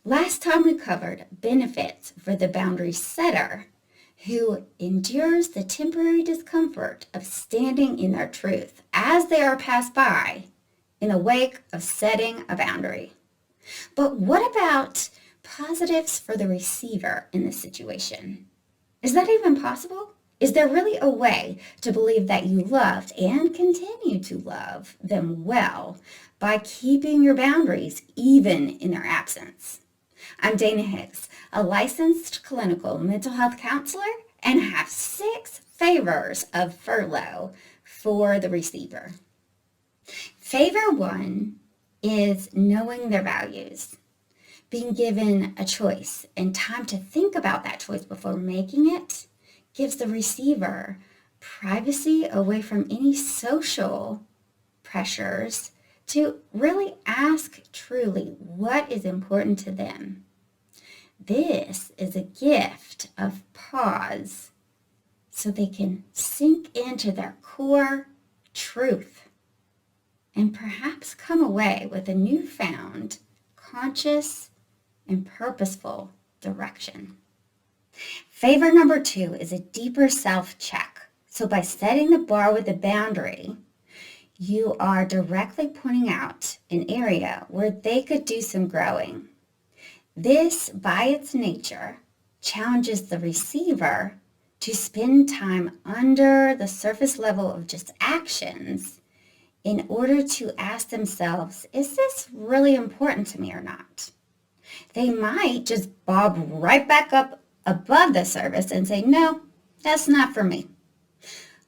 Last time we covered benefits for the boundary setter who endures the temporary discomfort of standing in their truth as they are passed by in the wake of setting a boundary. But what about positives for the receiver in this situation? Is that even possible? Is there really a way to believe that you loved and continue to love them well by keeping your boundaries even in their absence? I'm Dana Hicks, a licensed clinical mental health counselor, and have 6 favors of furlough for the receiver. Favor 1 is knowing their values. Being given a choice and time to think about that choice before making it gives the receiver privacy away from any social pressures to really ask truly what is important to them. This is a gift of pause so they can sink into their core truth and perhaps come away with a newfound conscious and purposeful direction. Favor number 2 is a deeper self-check. So by setting the bar with a boundary, you are directly pointing out an area where they could do some growing. This, by its nature, challenges the receiver to spend time under the surface level of just actions in order to ask themselves, is this really important to me or not? They might just bob right back up above the surface and say, no, that's not for me.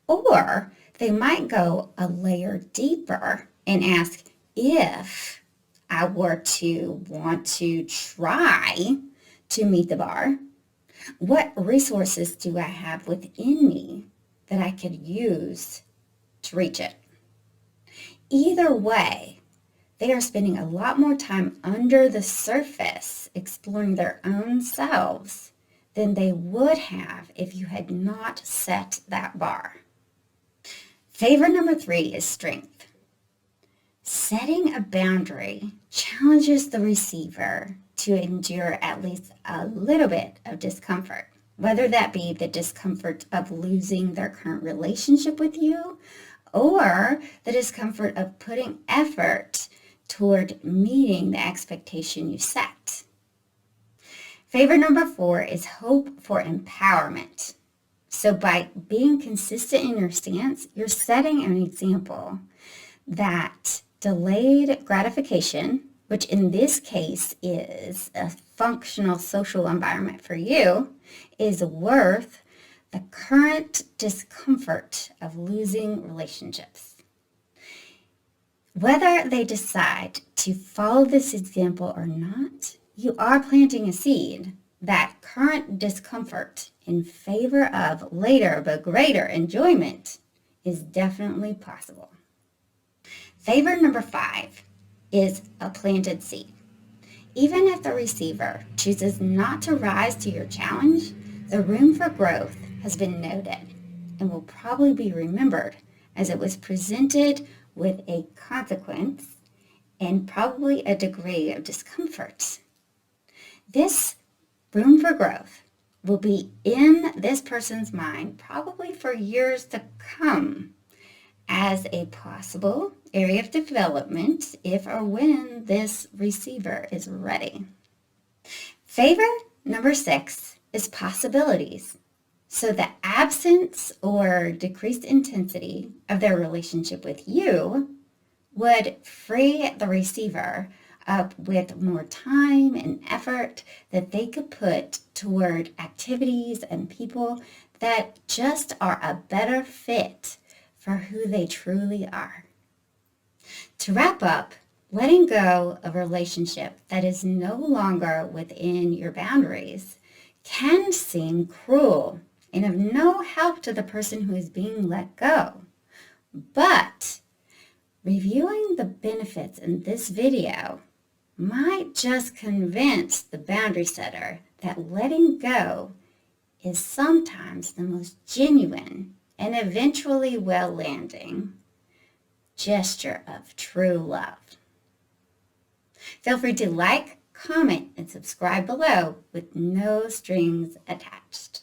Or they might go a layer deeper and ask, if I were to want to try to meet the bar, what resources do I have within me that I could use to reach it? Either way, they are spending a lot more time under the surface exploring their own selves than they would have if you had not set that bar. Favor number 3 is strength. Setting a boundary challenges the receiver to endure at least a little bit of discomfort, whether that be the discomfort of losing their current relationship with you or the discomfort of putting effort toward meeting the expectation you set. Favor number 4 is hope for empowerment. So by being consistent in your stance, you're setting an example that delayed gratification, which in this case is a functional social environment for you, is worth the current discomfort of losing relationships. Whether they decide to follow this example or not, you are planting a seed that current discomfort in favor of later but greater enjoyment is definitely possible. Favor number 5 is a planted seed. Even if the receiver chooses not to rise to your challenge, the room for growth has been noted and will probably be remembered as it was presented with a consequence and probably a degree of discomfort. This room for growth will be in this person's mind probably for years to come as a possible area of development if or when this receiver is ready. Favor number 6 is possibilities. So the absence or decreased intensity of their relationship with you would free the receiver up with more time and effort that they could put toward activities and people that just are a better fit for who they truly are. To wrap up, letting go of a relationship that is no longer within your boundaries can seem cruel and of no help to the person who is being let go. But reviewing the benefits in this video might just convince the boundary setter that letting go is sometimes the most genuine and eventually well-landing gesture of true love. Feel free to like, comment, and subscribe below with no strings attached.